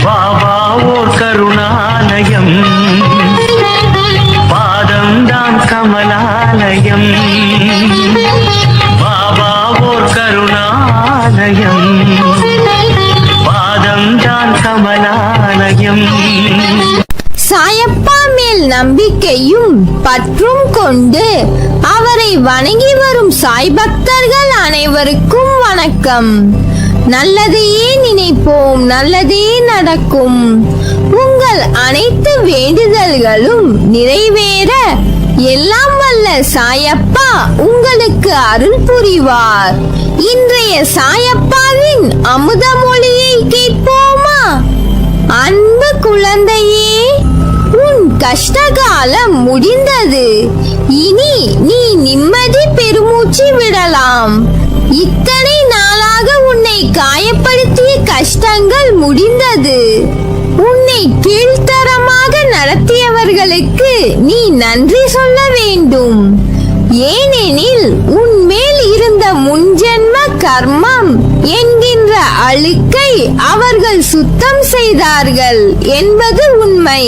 பாபா ஓர் கருணாலயம், பாதம்தான் கமலாலயம். பாபா ஓர் கருணாலயம், பாதம்தான் கமலாலயம். சாயப்பா மேல் நம்பிக்கையும் பற்றும் கொண்டு அவரை வணங்கி வரும் சாய் பக்தர்கள் அனைவருக்கும் வணக்கம். நல்லதையே நினைப்போம், நல்லதே நடக்கும். உங்கள் அனைத்து வேண்டுதல்களும் நிறைவேற எல்லாம் வல்ல சாயப்பா உங்களுக்கு அருள் புரிவார். இன்றைய சாயப்பாவின் அமுத மொழியை கேட்போமா? அன்பு குழந்தையே, உன் கஷ்டகாலம் முடிந்தது. இனி நீ நிம்மதி பெருமூச்சு விடலாம். இத்தனை நாளாக உன்னை காயப்படுத்திய கஷ்டங்கள் முடிந்தது. உன்னை கீழ்த்தரமாக நடத்தியவர்களுக்கு நீ நன்றி சொல்ல வேண்டும். ஏனெனில் உன் மேல் இருந்த முன்ஜென்ம கர்மம் என்கின்ற அழுக்கை அவர்கள் சுத்தம் செய்தார்கள் என்பது உண்மை.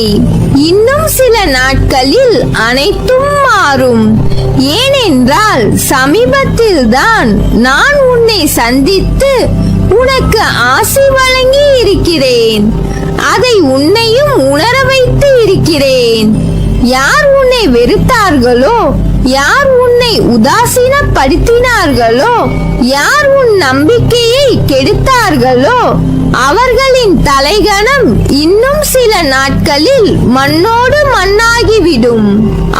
இன்னும் சில நாட்களில் அனைத்தும் மாறும். ஏனென்றால் சமீபத்தில் தான் நான் உன்னை சந்தித்து உனக்கு ஆசி வழங்கி இருக்கிறேன். அதை உன்னையும் உணர வைத்து இருக்கிறேன். யார் உன்னை வெறுத்தார்களோ, யார் உன்னை உதாசீனப்படுத்தினார்களோ, யார் உன் நம்பிக்கையை கெடுத்தார்களோ அவர்களின் தலைகணம் இன்னும் சில நாட்களில் மண்ணோடு மண்ணாகிவிடும்.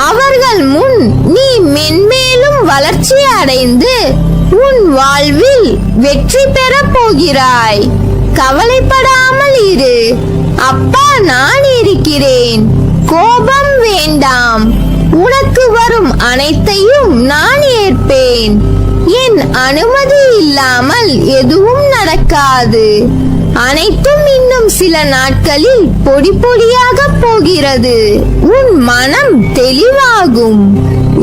அவர்கள் முன் நீ மென்மேலும் வளர்ச்சி அடைந்து உன் வாழ்வில் வெற்றி பெறப் போகிறாய். கவலைப்படாமல் இரு. அப்பா நான் இருக்கிறேன். கோபம் வேண்டாம். உனக்கு வரும் அனைத்தையும் நான் ஏற்பேன். என் அனுமதி இல்லாமல் எதுவும் நடக்காது. அனைத்தும் இன்னும் சில நாட்களில் பொடி பொடியாக போகிறது. உன் மனம் தெளிவாகும்.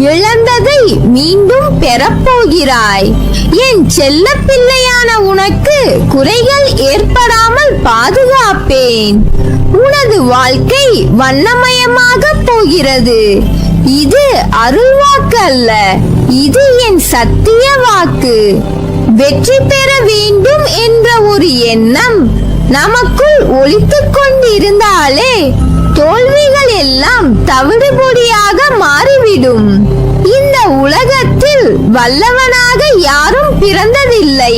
இழந்ததை மீண்டும் பெறப்போகிறாய். என் செல்ல பிள்ளையான உனக்கு குறைகள் ஏற்படாமல் பாதுகாப்பேன். உனது வாழ்க்கை வண்ணமயமாக போகிறது. இது அருள் வாக்கு அல்ல, இது என் சத்திய வாக்கு. வெற்றி பெற வேண்டும் என்ற ஒரு எண்ணம் நமக்குள் ஒலித்துக் கொண்டிருந்தாலே தோல்விகள் எல்லாம் தவிடுபொடியாக மாறிவிடும். இந்த உலகத்தில் வல்லவனாக யாரும் பிறந்ததில்லை.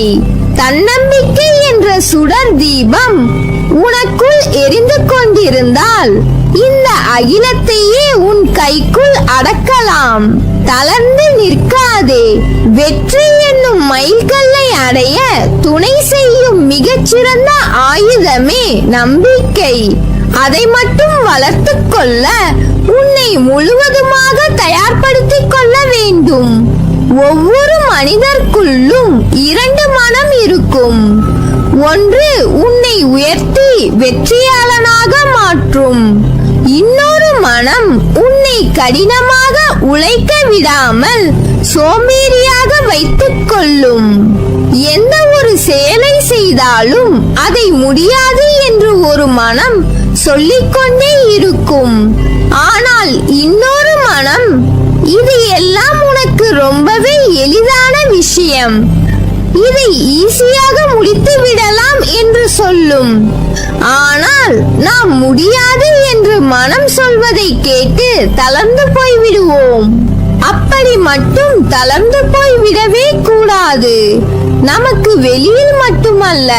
தன்னம்பிக்கை என்ற சுடர் தீபம் உனக்குள் எரிந்து கொண்டிருந்தால் இந்த அகிலத்தையே உன் கைக்குள் அடக்கலாம். தளர்ந்து நிற்காதே. வெற்றி என்னும் மைல்கல்லை அடைய துணை செய்யும் மிகச்சிறந்த ஆயுதமே நம்பிக்கை. அதை மட்டும் வளர்த்துக் கொள்ள உன்னை முழுவதுமாக தயார்படுத்திக் கொள்ள வேண்டும். ஒவ்வொரு மனிதர்க்குள்ளும் இரண்டு மனம் இருக்கும். ஒன்று உன்னை உயர்த்தி வெற்றியாளனாக மாற்றும். இன்னொரு மனம் உன்னை கடினமாக உழைக்க விடாமல் சோம்பேறியாக வைத்துக் கொள்ளும். எந்த ஒரு செயலை செய்தாலும் அதை முடியாது என்று ஒரு மனம் சொல்லிக்கொண்டே இருக்கும். ஆனால் இன்னொரு மனம் இது எல்லாம் உனக்கு ரொம்பவே எளிதான விஷயம், இதை ஈஸியாக முடித்து விடலாம் என்று சொல்லும். ஆனால் நாம் முடியாது என்று மனம் சொல்வதை கேட்டு தளர்ந்து போய்விடுவோம். அப்படி மட்டும் தளர்ந்து போய்விடவே கூடாது. நமக்கு வெளியில் மட்டுமல்ல,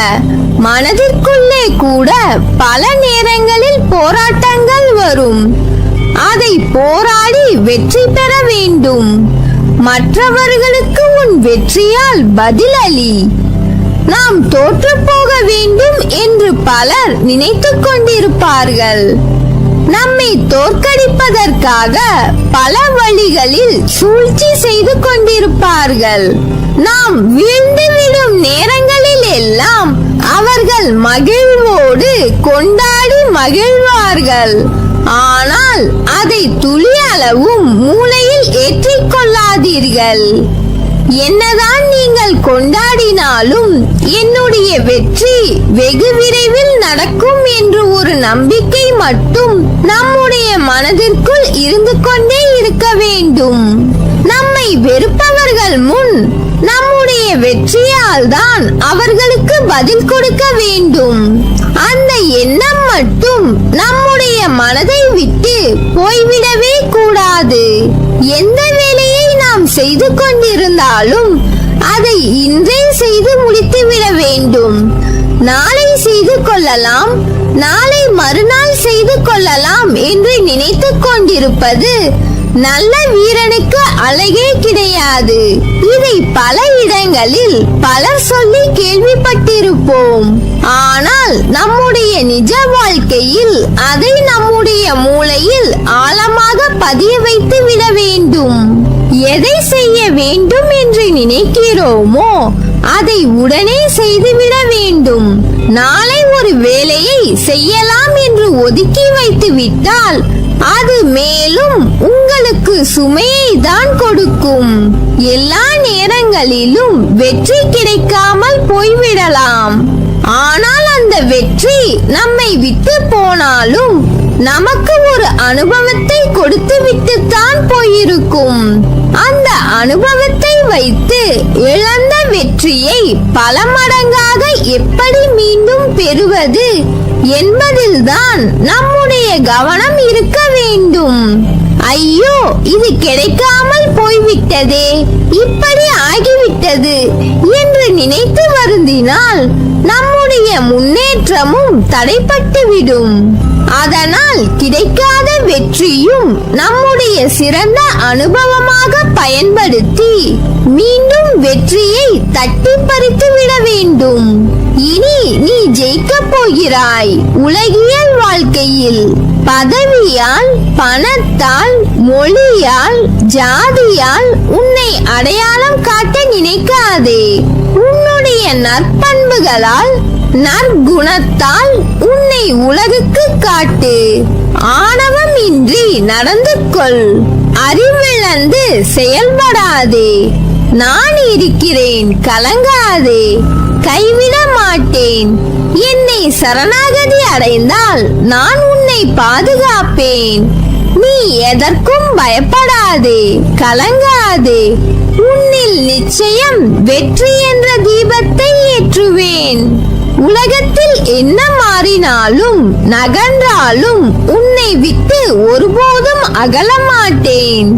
மனதிற்குள்ளே கூட பல நேரங்களில் போராட்டங்கள் வரும். அதை போராடி வெற்றி பெற வேண்டும். மற்றவர்களுக்கு உன் வெற்றியால் பதிலளி. நாம் தோற்று போக வேண்டும் என்று பலர் நினைத்துக் கொண்டிருப்பார்கள். நம்மை தோற்கடிப்பதற்காக பல வழிகளில் சூழ்ச்சி செய்து கொண்டிருப்பார்கள். நாம் வீழ்ந்துவிடும் நேரங்களில் எல்லாம் அவர்கள் மகிழ்வோடு கொண்டாடி மகிழ்வார்கள். ஆனால் அதை துளி அளவும் மூளையில் ஏற்றிக் கொள்ளாதீர்கள். என்னதான் நீங்கள் கொண்டாடினாலும் என்னுடைய வெற்றி வெகு விரைவில் நடக்கும் என்று நம்பிக்கை மட்டும் நம்முடைய மனதிற்குள் இருந்து கொண்டே இருக்க வேண்டும். நம்மை வெறுப்பவர்கள் முன் நம்முடைய வெற்றியால் தான் அவர்களுக்கு பதில் கொடுக்க வேண்டும். அந்த எண்ணம் மட்டும் நம்முடைய மனதை விட்டு போய்விடவே கூடாது. எந்த வேலையை நாம் செய்து கொண்டிருந்தாலும் அதை இன்றே செய்து முடித்துவிட வேண்டும். நாளை செய்து கொள்ளலாம், நாளை மறுநாள் செய்து கொள்ளலாம் என்று நினைத்துக் கொண்டிருப்பது நல்ல வீரனுக்கு அழகே கிடையாது. இதை பல இடங்களில் பலர் சொல்லி கேள்விப்பட்டிருப்போம். ஆனால் நம்முடைய நிஜ வாழ்க்கையில் அதை நம்முடைய மூளையில் ஆழமாக பதிய வைத்து விட வேண்டும். எதை செய்ய வேண்டும் என்று நினைக்கிறோமோ அதை உடனே செய்துவிட வேண்டும். நாளை ஒரு வேலையை செய்யலாம் என்று ஒதுக்கி வைத்து விட்டால் அது மேலும் உங்களுக்கு சுமையை தான் கொடுக்கும். எல்லா நேரங்களிலும் வெற்றி கிடைக்காமல் போய்விடலாம். ஆனால் அந்த வெற்றி நம்மை விட்டு போனாலும் நமக்கு ஒரு அனுபவத்தை கொடுத்து விட்டுத்தான் போயிருக்கும். அந்த அனுபவத்தை வைத்து இழந்த வெற்றியை பல மடங்காக எப்படி மீண்டும் பெறுவது என்பதில்தான் நம்முடைய கவனம் இருக்க வேண்டும். ஐயோ, இது கிடைக்காமல் போய்விட்டதே, இப்படி ஆகிவிட்டது என்று நினைத்து வருந்தினால் நம்முடைய முன்னேற்றமும் தடைப்பட்டுவிடும். அதனால் கிடைக்காத வெற்றியும் நம்முடைய சிறந்த அனுபவமாக பயன்படுத்தி மீண்டும் வெற்றியை தட்டி பறித்து விட வேண்டும். இனி நீ ஜெயிக்கப் போகிறாய். உலகியல் வாழ்க்கையில் பதவியால், பணத்தால், மொழியால், ஜாதியால் உன்னை அடையாளம் காட்ட நினைக்காதே. உன்னுடைய நற்பண்புகளால், நற்குணத்தால் உன்னை உலகுக்கு காட்டு. ஆணவம் இன்றி நடந்து கொள். அறிவிழந்து செயல்படாதே. நான் இருக்கிறேன், கலங்காதே. கைவிட மாட்டேன். என்னை சரணாகதி அடைந்தால் நான் உன்னை பாதுகாப்பேன். நீ எதற்கும் பயப்படாதே, கலங்காதே. உன்னில் நிச்சயம் வெற்றி என்ற தீபத்தை ஏற்றுவேன். உலகத்தில் என்ன மாறினாலும் நகன்றாலும் உன்னை விட்டு ஒருபோதும் அகல மாட்டேன்.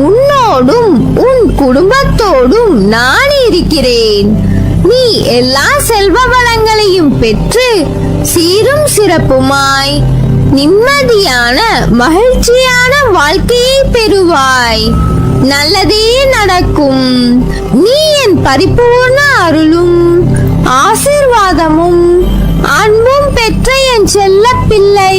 உன்னோடும் உன் குடும்பத்தோடும் நான் இருக்கிறேன். நீ எல்லா செல்வ வளங்களையும் பெற்று சீரும் சிறப்புமாய் நிம்மதியான மகிழ்ச்சியான வாழ்க்கையை பெறுவாய். நல்லதே நடக்கும். நீ என் பரிபூர்ண அருளும் ஆசீர்வாதமும் அன்பும் பெற்ற என் செல்ல பிள்ளை.